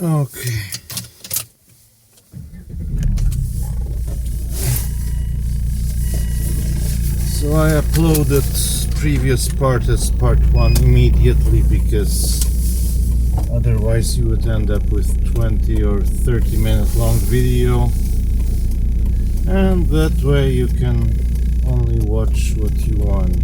Okay. So I uploaded previous part as part 1 immediately because otherwise you would end up with 20 or 30 minute long video, and that way you can only watch what you want.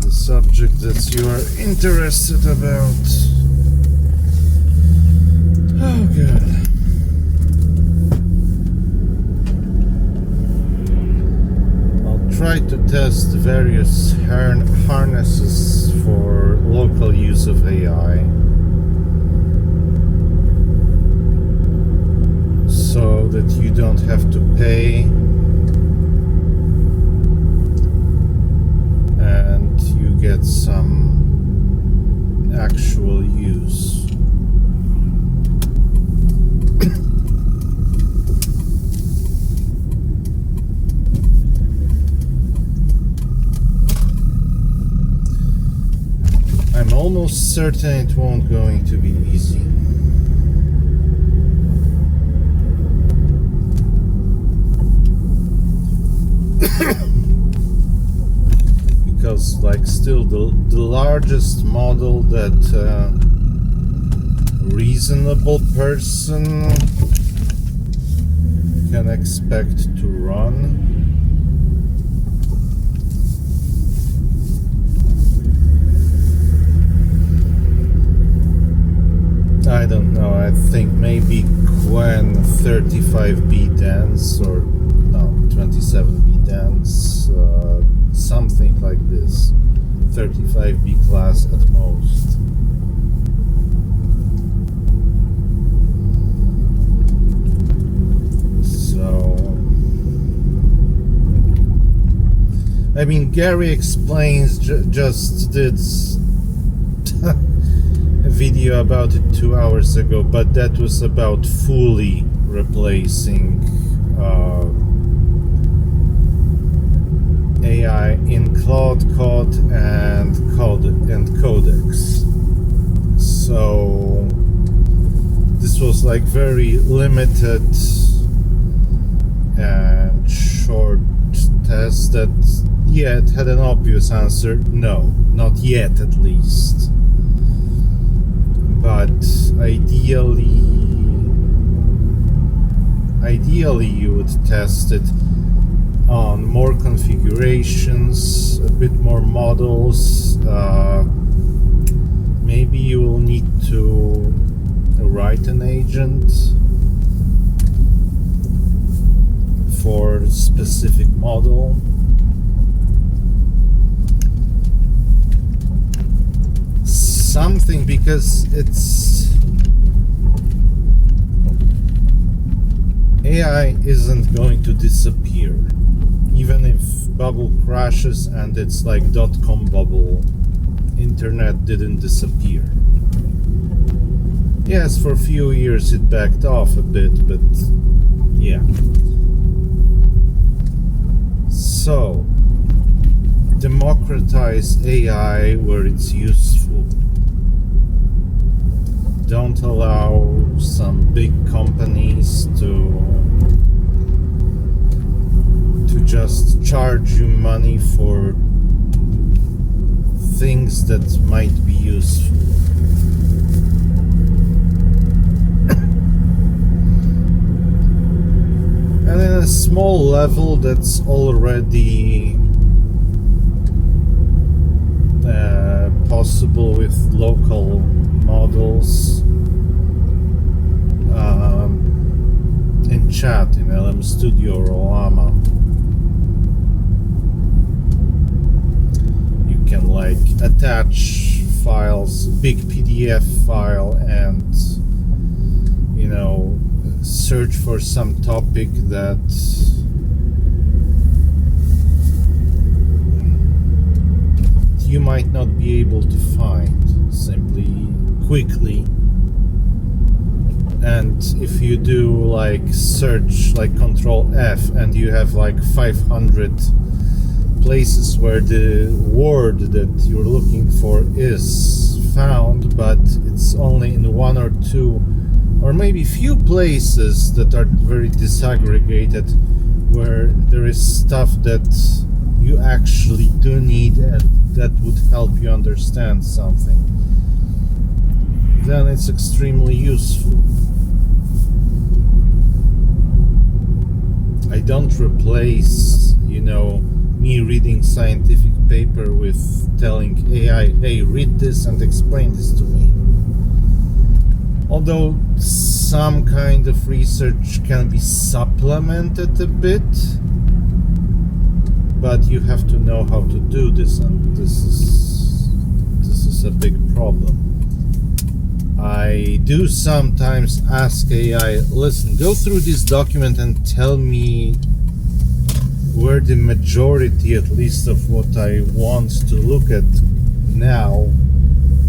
Subject that you are interested about. Oh god. I'll try to test various harnesses for local use of AI, so that you don't have to pay and you get some actual use. I'm almost certain it won't going to be easy. Because like still the largest model that reasonable person can expect to run I don't know, I think maybe Skyen 35B dance or no 27B dance, something like this, 35B class at most. So I mean, Gary Explains just did a video about it 2 hours ago, but that was about fully replacing AI in Cloud Code and Codex. So this was like very limited and short test that, yeah, it had an obvious answer. No, not yet at least. But ideally you would test it on more configurations, a bit more models. Maybe you will need to write an agent for a specific model. Something, because it's AI isn't going to disappear. Even if bubble crashes and it's like .com bubble, internet didn't disappear. Yes, for a few years it backed off a bit, but yeah. So, democratize AI where it's useful. Don't allow some big companies to just charge you money for things that might be useful. And in a small level that's already possible with local models, in chat in LM Studio or Llama. You can like attach files, big PDF file, and you know, search for some topic that might not be able to find simply quickly. And if you do like search, like Control F, and you have like 500 places where the word that you're looking for is found, but it's only in one or two or maybe few places that are very disaggregated, where there is stuff that you actually do need and that would help you understand something, then it's extremely useful. I don't replace, me reading scientific paper with telling AI, hey, read this and explain this to me. Although some kind of research can be supplemented a bit, but you have to know how to do this, and this is a big problem. I do sometimes ask AI, listen, go through this document and tell me where the majority, at least, of what I want to look at now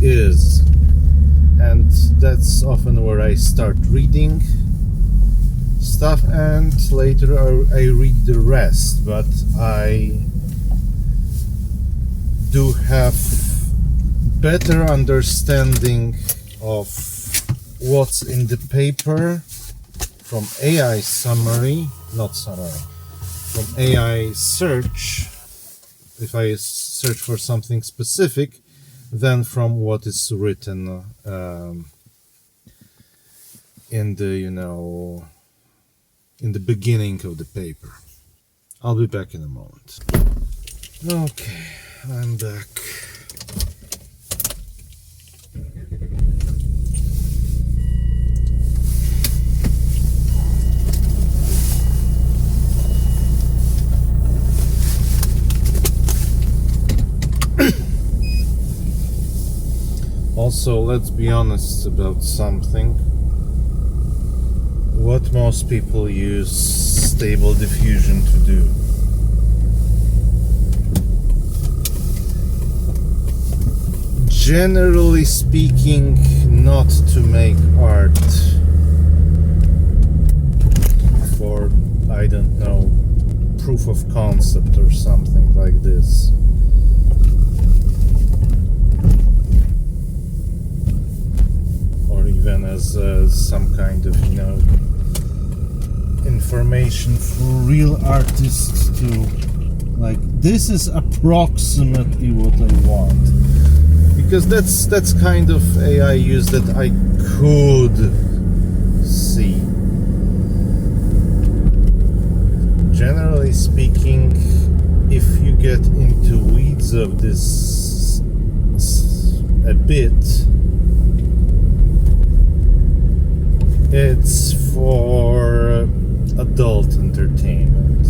is. And that's often where I start reading stuff, and later I read the rest. But I do have better understanding of what's in the paper from AI summary, not summary, from AI search, if I search for something specific, than from what is written in the beginning of the paper. I'll be back in a moment. Okay, I'm back. Also, let's be honest about something. What most people use Stable Diffusion to do. Generally speaking, not to make art for, I don't know, proof of concept or something like this. Even as some kind of, information for real artists to, like, this is approximately what I want. Because that's kind of AI use that I could see. Generally speaking, if you get into weeds of this a bit, it's for adult entertainment.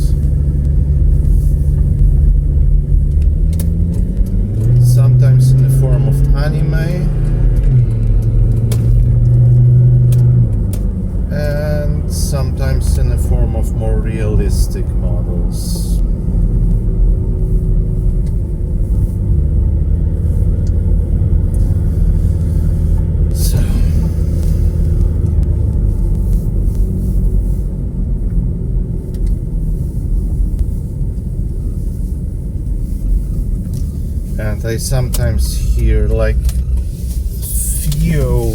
Sometimes in the form of anime, and sometimes in the form of more realistic models. And I sometimes hear, like, Theo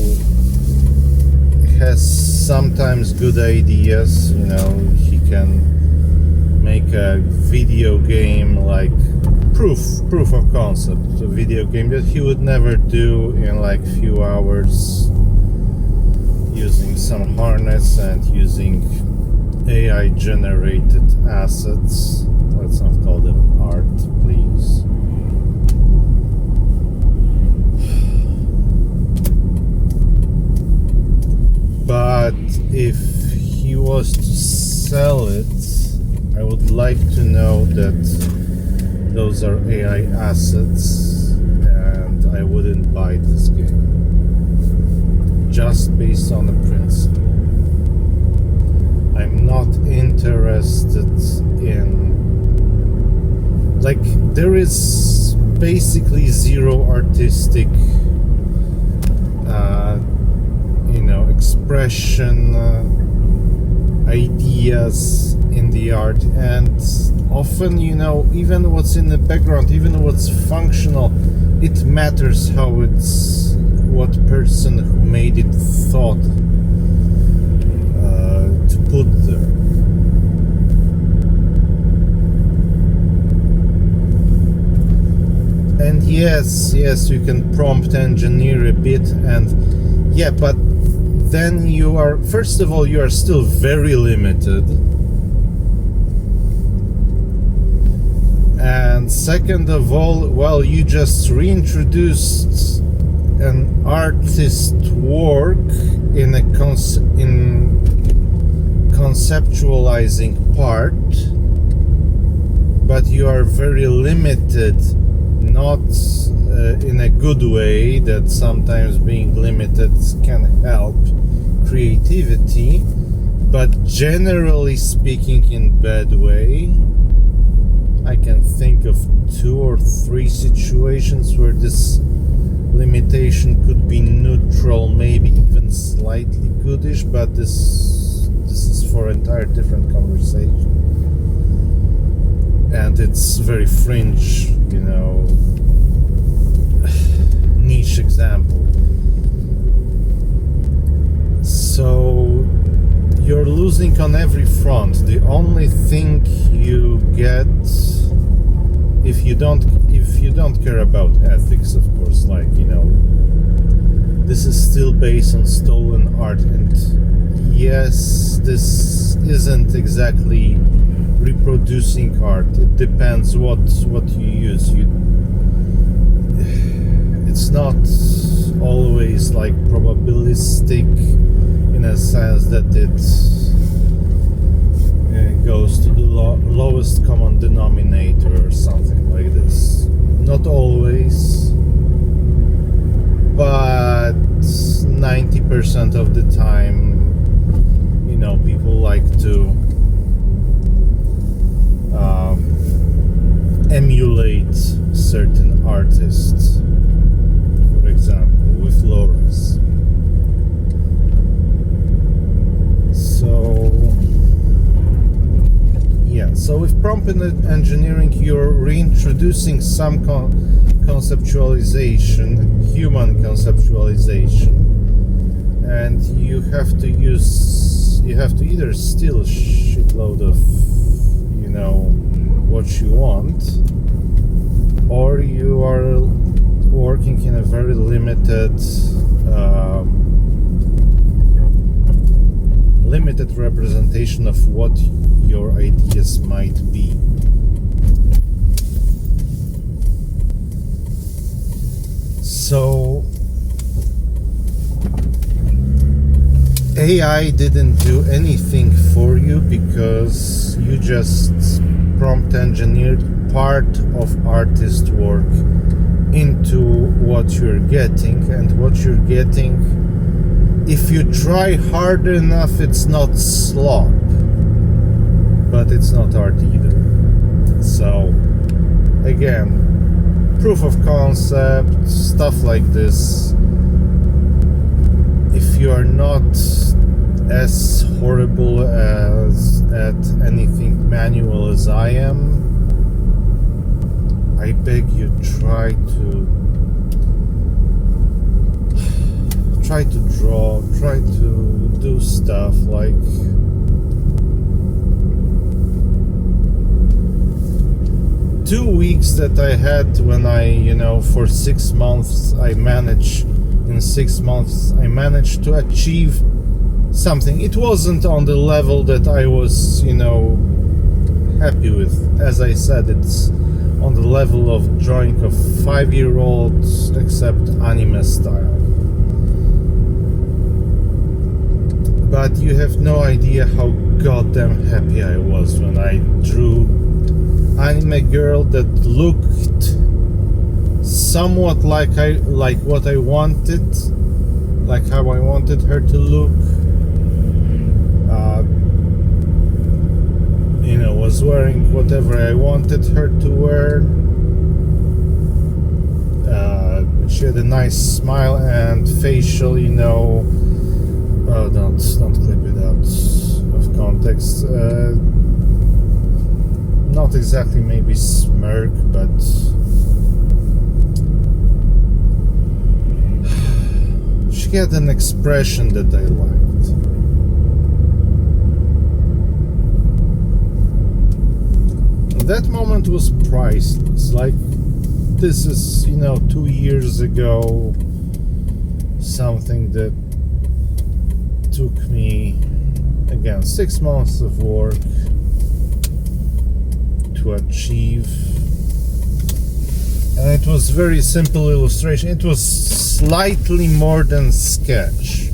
has sometimes good ideas, he can make a video game, like proof of concept, a video game that he would never do in like few hours, using some harness and using AI generated assets. Let's not call them art, please. But if he was to sell it, I would like to know that those are AI assets, and I wouldn't buy this game just based on the principle. I'm not interested in, like, there is basically zero artistic expression, ideas in the art, and often even what's in the background, even what's functional, it matters how it's what person who made it thought to put there. And yes, you can prompt engineer a bit, and yeah, but then you are, first of all, you are still very limited, and second of all, well, you just reintroduced an artist work in conceptualizing part, but you are very limited, not in a good way, that sometimes being limited can help creativity, but generally speaking in bad way. I can think of 2 or 3 situations where this limitation could be neutral, maybe even slightly goodish, but this is for an entire different conversation, and it's very fringe, niche example. So you're losing on every front. The only thing you get, if you don't care about ethics, of course, this is still based on stolen art, and yes, this isn't exactly reproducing art. It depends what you use. It's not always probabilistic, in a sense that it goes to the lowest common denominator or something like this. Not always, but 90% of the time, people like to emulate certain artists, for example, with Loris. So with prompt engineering, you're reintroducing some conceptualization, human conceptualization, and you have to either steal a shitload of what you want, or you are working in a very limited representation of what your ideas might be. So AI didn't do anything for you, because you just prompt engineered part of artist work into what you're getting, and what you're getting, if you try hard enough, it's not slop, but it's not art either. So again, proof of concept, stuff like this. If you are not as horrible at anything manual as I am, I beg you, try to draw, try to do stuff like two weeks that I had when I, for 6 months, in 6 months I managed to achieve something. It wasn't on the level that I was, happy with. As I said, it's on the level of drawing a 5-year-old, except anime style. But you have no idea how goddamn happy I was when I drew anime girl that looked somewhat like what I wanted, like how I wanted her to look. Was wearing whatever I wanted her to wear. She had a nice smile and facial, you know. Oh, don't clip it out of context. Not exactly maybe smirk, but she had an expression that I liked. That moment was priceless. Like, this is, you know, 2 years ago, something that took me, again, 6 months of work to achieve. And it was very simple illustration. It was slightly more than sketch.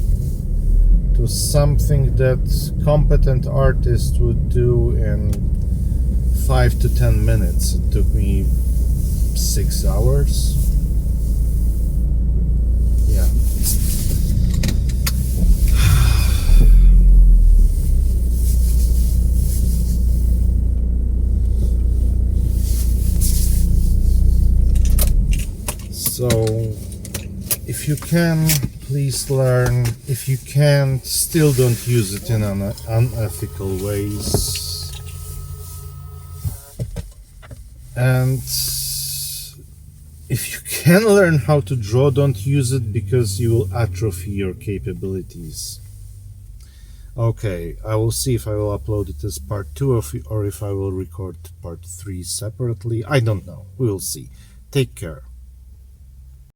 It was something that competent artists would do in 5 to 10 minutes. It took me 6 hours. Yeah. So, if you can, please learn. If you can't, still don't use it in unethical ways. And if you can learn how to draw, don't use it because you will atrophy your capabilities. Okay, I will see if I will upload it as part 2 or if I will record part 3 separately. I don't know. We will see. Take care.